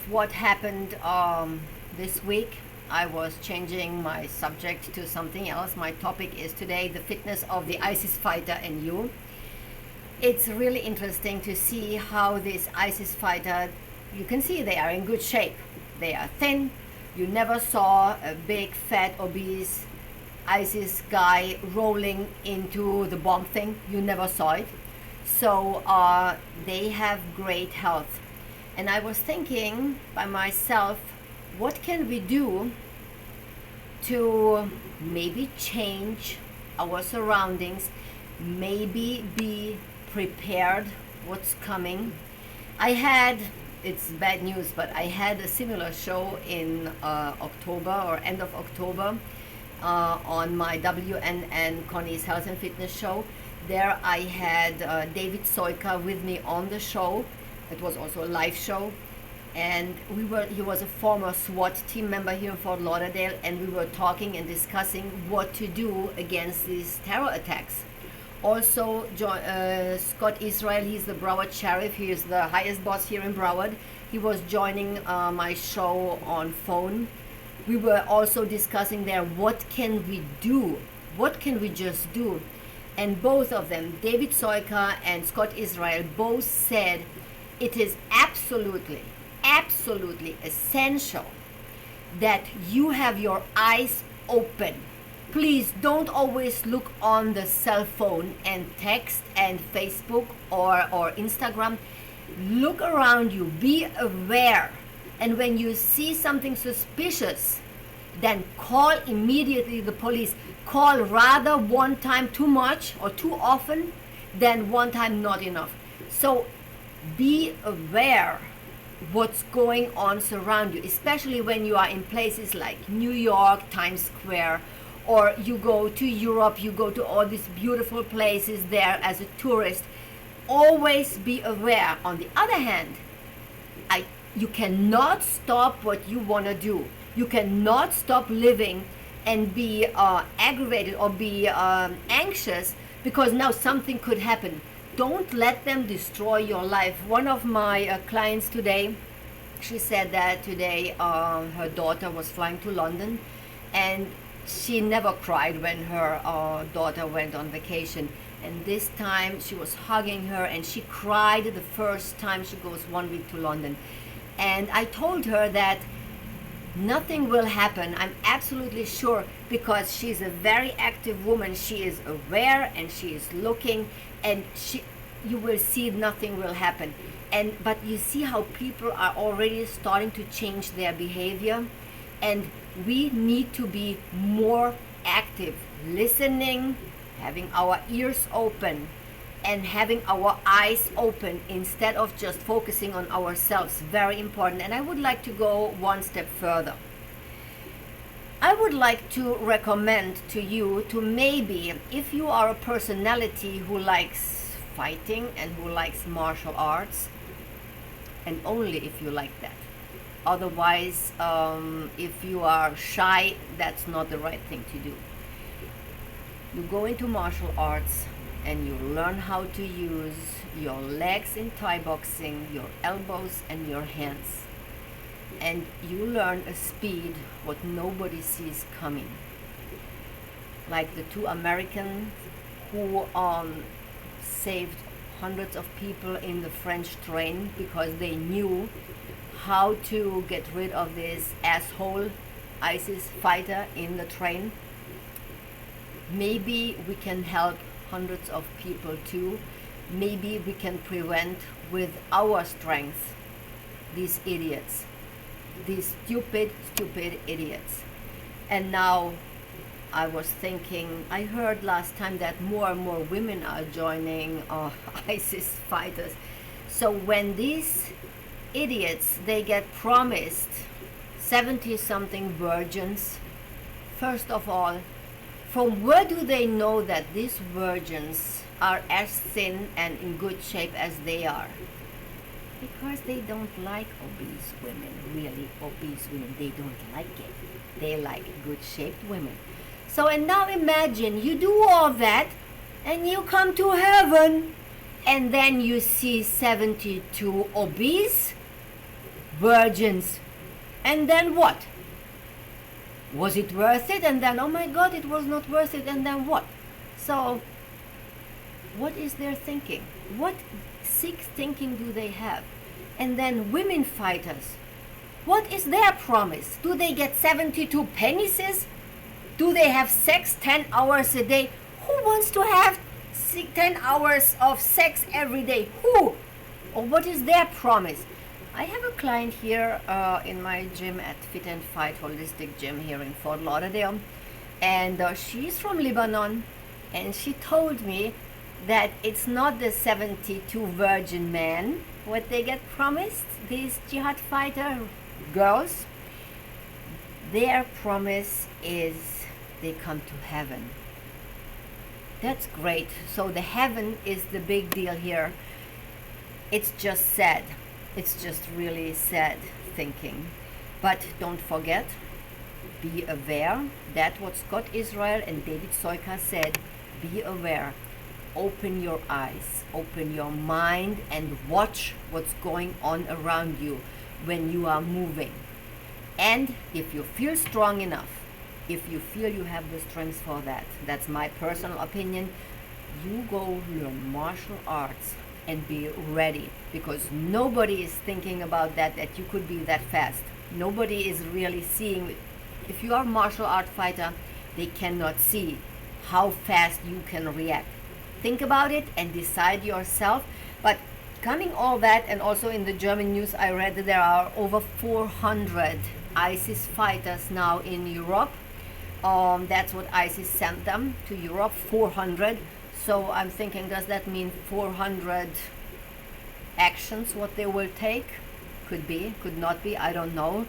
what happened this week. I was changing my subject to something else. My topic is today the fitness of the ISIS fighter and you. It's really interesting to see how this ISIS fighter, you can see they are in good shape. They are thin. You never saw a big, fat, obese ISIS guy rolling into the bomb thing. You never saw it. So they have great health. And I was thinking by myself, what can we do to maybe change our surroundings, maybe be prepared what's coming. It's bad news, but I had a similar show in October or end of October on my WNN Conny's Health and Fitness show. There I had David Soika with me on the show. It was also a live show, and he was a former SWAT team member here in Fort Lauderdale, and we were talking and discussing what to do against these terror attacks. Also, Scott Israel, he's the Broward sheriff. He is the highest boss here in Broward. He was joining my show on phone. We were also discussing there, what can we do? What can we just do? And both of them, David Soika and Scott Israel, both said it is absolutely essential that you have your eyes open. Please don't always look on the cell phone and text and Facebook or Instagram. Look around you, be aware. And when you see something suspicious, then call immediately the police. Call rather one time too much or too often than one time not enough. So be aware what's going on surround you, especially when you are in places like New York, Times Square, or you go to Europe, you go to all these beautiful places there as a tourist. Always be aware. On the other hand, you cannot stop what you want to do. You cannot stop living and be aggravated or be anxious because now something could happen. Don't let them destroy your life. One of my clients today, she said that today her daughter was flying to London, and she never cried when her daughter went on vacation. And this time she was hugging her, and she cried the first time she goes 1 week to London. And I told her that nothing will happen. I'm absolutely sure, because she's a very active woman. She is aware and she is looking, and you will see nothing will happen. But you see how people are already starting to change their behavior, and we need to be more active, listening, having our ears open, and having our eyes open instead of just focusing on ourselves. Very important. And I would like to go one step further. I would like to recommend to you to maybe, if you are a personality who likes fighting and who likes martial arts, and only if you like that. Otherwise, if you are shy, that's not the right thing to do. You go into martial arts and you learn how to use your legs in Thai boxing, your elbows and your hands. And you learn a speed what nobody sees coming. Like the two Americans who saved hundreds of people in the French train because they knew how to get rid of this asshole ISIS fighter in the train. Maybe we can help hundreds of people too. Maybe we can prevent with our strength these idiots, these stupid idiots. And now I was thinking, I heard last time that more and more women are joining ISIS fighters. So when these idiots, they get promised 70-something virgins, first of all, from where do they know that these virgins are as thin and in good shape as they are? Because they don't like obese women, really obese women. They don't like it. They like good-shaped women. So, and now imagine you do all that and you come to heaven and then you see 72 obese virgins. And then what? Was it worth it? And then, oh my God, it was not worth it. And then what? So, what is their thinking? What sick thinking do they have? And then women fighters. What is their promise? Do they get 72 penises? Do they have sex 10 hours a day? Who wants to have 10 hours of sex every day? Who? Or what is their promise? I have a client here in my gym at Fit and Fight Holistic Gym here in Fort Lauderdale. And she's from Lebanon. And she told me that it's not the 72 virgin men what they get promised, these jihad fighter girls. Their promise is they come to heaven. That's great. So the heaven is the big deal here. It's just sad. It's just really sad thinking. But don't forget, be aware that what Scott Israel and David Soika said, be aware. Open your eyes, open your mind, and watch what's going on around you when you are moving. And if you feel strong enough, if you feel you have the strength for that, that's my personal opinion, you go learn martial arts and be ready, because nobody is thinking about that you could be that fast. Nobody is really seeing. If you are a martial art fighter, they cannot see how fast you can react. Think about it and decide yourself. But coming all that, and also in the German news I read that there are over 400 ISIS fighters now in Europe. That's what ISIS sent them to Europe, 400. So I'm thinking, does that mean 400 actions what they will take? Could be, could not be, I don't know.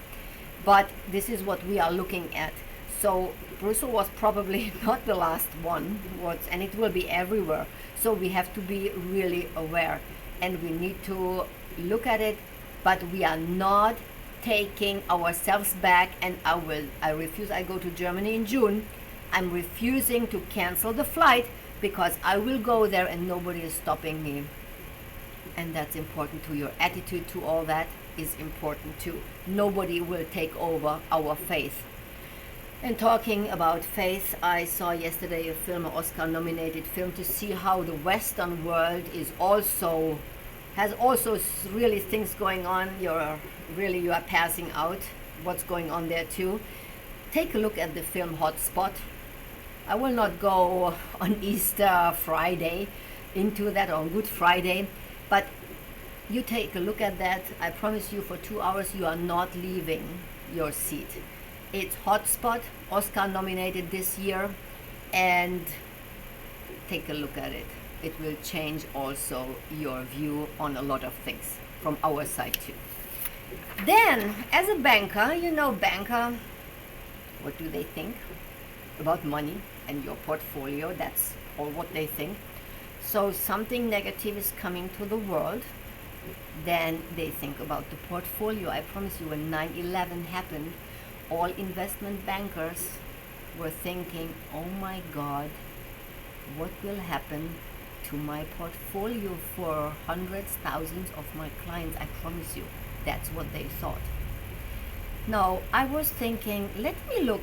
But this is what we are looking at. So Brussels was probably not the last one, and it will be everywhere. So we have to be really aware, and we need to look at it, but we are not taking ourselves back. And I refuse. I go to Germany in June. I'm refusing to cancel the flight because I will go there and nobody is stopping me. And that's important too. Your attitude to all that is important too. Nobody will take over our faith. And talking about faith, I saw yesterday a film, an Oscar-nominated film, to see how the Western world has also really things going on. You are passing out. What's going on there too? Take a look at the film Hotspot. I will not go on Easter Friday into that, or on Good Friday, but you take a look at that. I promise you, for 2 hours you are not leaving your seat. It's Hotspot, Oscar nominated this year, and take a look at it. It will change also your view on a lot of things from our side too. Then, as a banker, banker, what do they think about money and your portfolio? That's all what they think. So something negative is coming to the world, then they think about the portfolio. I promise you, when 9/11 happened, all investment bankers were thinking, oh my God, what will happen to my portfolio for hundreds, thousands of my clients? I promise you, that's what they thought. Now, I was thinking, let me look,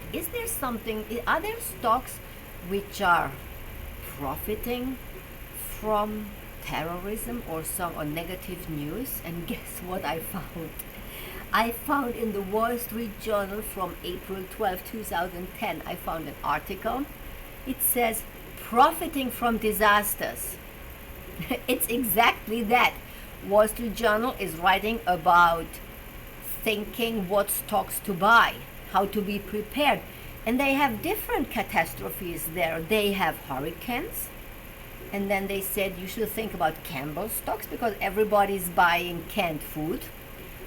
are there stocks which are profiting from terrorism or negative news? And guess what I found? I found in the Wall Street Journal from April 12, 2010, I found an article. It says, profiting from disasters. It's exactly that. Wall Street Journal is writing about thinking what stocks to buy, how to be prepared. And they have different catastrophes there. They have hurricanes. And then they said you should think about Campbell stocks because everybody's buying canned food.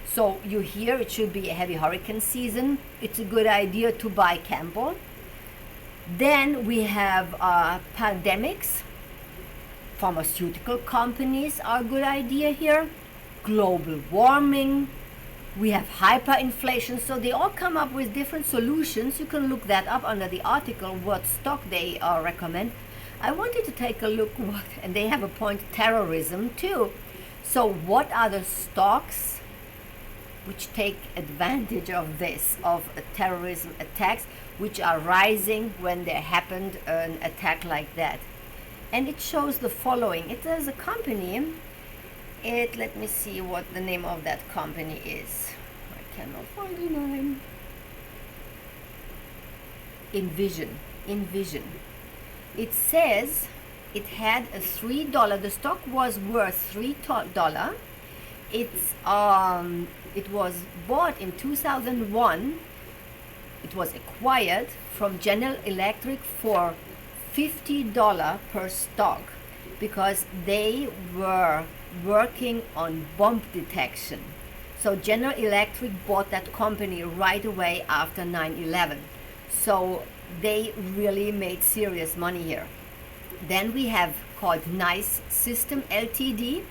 So you hear it should be a heavy hurricane season. It's a good idea to buy Campbell. Then we have pandemics. Pharmaceutical companies are a good idea here. Global warming. We have hyperinflation. So they all come up with different solutions. You can look that up under the article, what stock they recommend. I wanted to take a look and they have a point, terrorism too. So what are the stocks which take advantage of this, of terrorism attacks, which are rising when there happened an attack like that. And it shows the following. It is a company. Let me see what the name of that company is. I cannot find the name. Envision. It says it had a $3. The stock was worth $3. It was bought in 2001. It was acquired from General Electric for $50 per stock because they were working on bomb detection. So General Electric bought that company right away after 9/11. So they really made serious money here. Then we have called Nice System Ltd.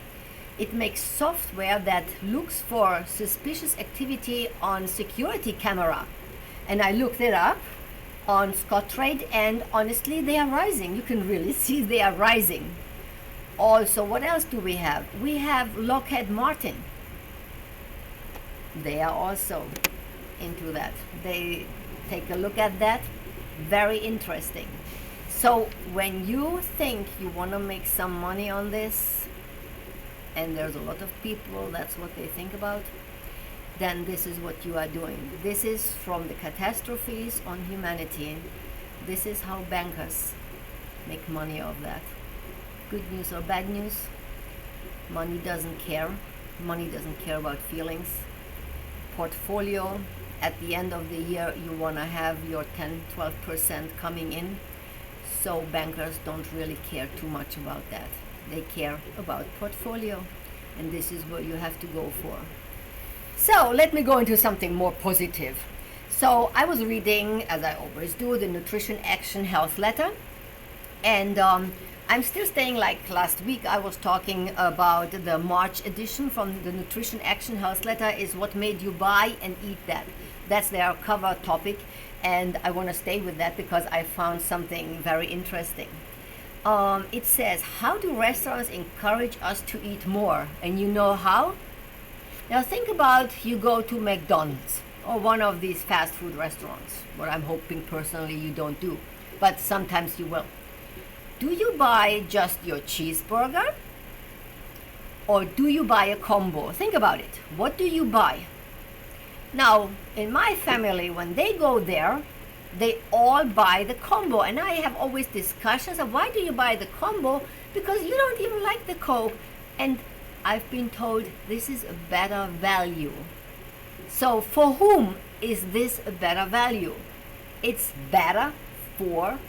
It makes software that looks for suspicious activity on security camera. And I looked it up on Scottrade, and honestly, they are rising. You can really see they are rising. Also, what else do we have? We have Lockheed Martin. They are also into that. They take a look at that. Very interesting. So when you think you want to make some money on this, and there's a lot of people, that's what they think about, then this is what you are doing. This is from the catastrophes on humanity. This is how bankers make money of that. Good news or bad news, money doesn't care. Money doesn't care about feelings. Portfolio, at the end of the year, you want to have your 10-12% coming in. So bankers don't really care too much about that. They care about portfolio, and this is what you have to go for. So let me go into something more positive. So I was reading, as I always do, the Nutrition Action Health Letter, and I'm still staying, like last week I was talking about the March edition from the Nutrition Action Health Letter is what made you buy and eat that. That's their cover topic, and I want to stay with that because I found something very interesting. It says, how do restaurants encourage us to eat more? And you know how? Now think about, you go to McDonald's or one of these fast food restaurants, what I'm hoping personally you don't do, but sometimes you will. Do you buy just your cheeseburger, or do you buy a combo? Think about it. What do you buy? Now, in my family, when they go there, they all buy the combo. And I have always discussions of, why do you buy the combo? Because you don't even like the Coke. And I've been told this is a better value. So for whom is this a better value? It's better for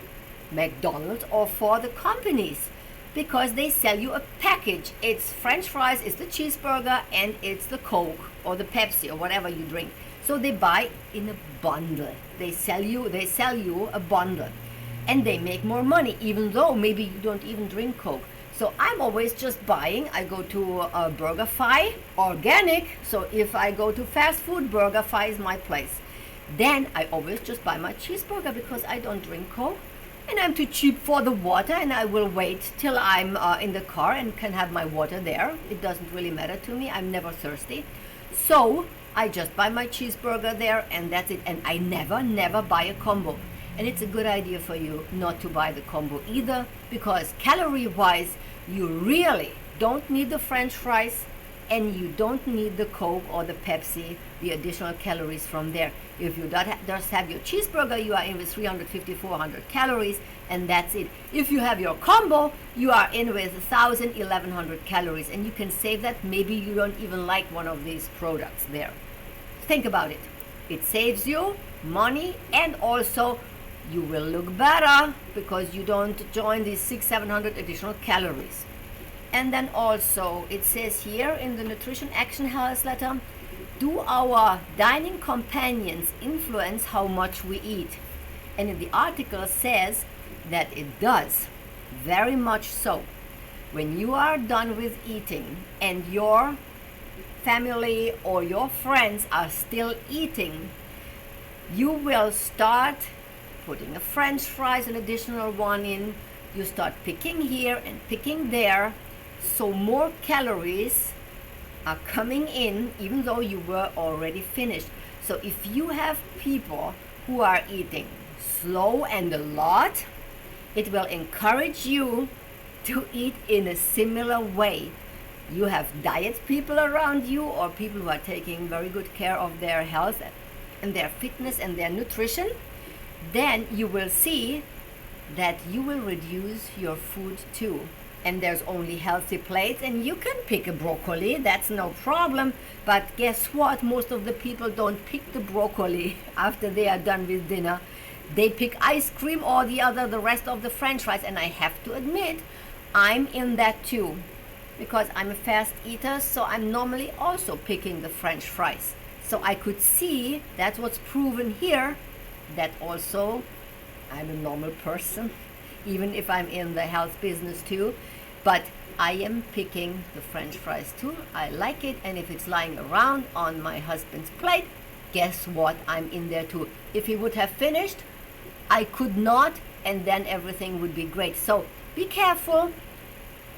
McDonald's or for the companies, because they sell you a package. It's French fries, it's the cheeseburger, and it's the Coke or the Pepsi or whatever you drink. So they buy in a bundle. They sell you a bundle, and they make more money, even though maybe you don't even drink Coke. So I'm always just buying. I go to a BurgerFi, organic. So if I go to fast food, BurgerFi is my place. Then I always just buy my cheeseburger because I don't drink Coke. And I'm too cheap for the water, and I will wait till I'm in the car and can have my water there. It doesn't really matter to me. I'm never thirsty. So I just buy my cheeseburger there, and that's it. And I never buy a combo. And it's a good idea for you not to buy the combo either, because calorie-wise, you really don't need the French fries, and you don't need the Coke or the Pepsi, the additional calories from there. If you just have your cheeseburger, you are in with 350, 400 calories, and that's it. If you have your combo, you are in with 1,000, 1,100 calories, and you can save that. Maybe you don't even like one of these products there. Think about it. It saves you money, and also you will look better because you don't join these 600, 700 additional calories. And then also it says here in the Nutrition Action Health Letter, do our dining companions influence how much we eat? And in the article says that it does, very much so. When you are done with eating and your family or your friends are still eating, you will start putting a French fries, an additional one in. You start picking here and picking there. So more calories are coming in even though you were already finished. So if you have people who are eating slow and a lot, it will encourage you to eat in a similar way. You have diet people around you or people who are taking very good care of their health and their fitness and their nutrition, then you will see that you will reduce your food too. And there's only healthy plates, and you can pick a broccoli, that's no problem. But guess what? Most of the people don't pick the broccoli after they are done with dinner. They pick ice cream or the rest of the french fries. And I have to admit, I'm in that too, because I'm a fast eater, so I'm normally also picking the french fries. So I could see that's what's proven here, that also I'm a normal person, even if I'm in the health business too. But I am picking the french fries too. I like it, and if it's lying around on my husband's plate, guess what? I'm in there too. If he would have finished, I could not, and then everything would be great. So be careful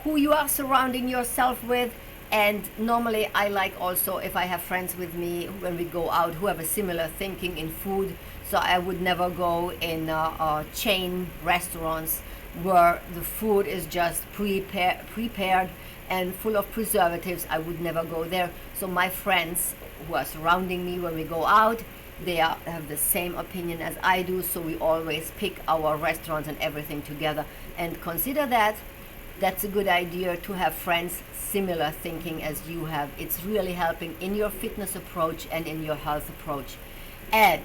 who you are surrounding yourself with. And normally I like also, if I have friends with me when we go out who have a similar thinking in food, so I would never go in chain restaurants where the food is just prepared and full of preservatives. I would never go there. So my friends who are surrounding me when we go out, they have the same opinion as I do, so we always pick our restaurants and everything together. And consider that that's a good idea to have friends similar thinking as you have. It's really helping in your fitness approach and in your health approach. And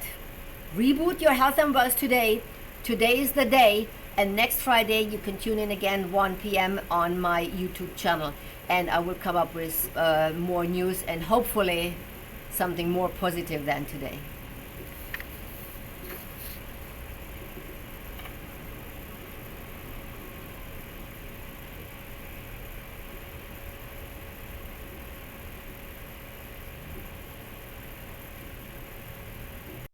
reboot your health and wealth today. Today is the day, and next Friday you can tune in again 1 p.m. on my YouTube channel, and I will come up with more news and hopefully something more positive than today.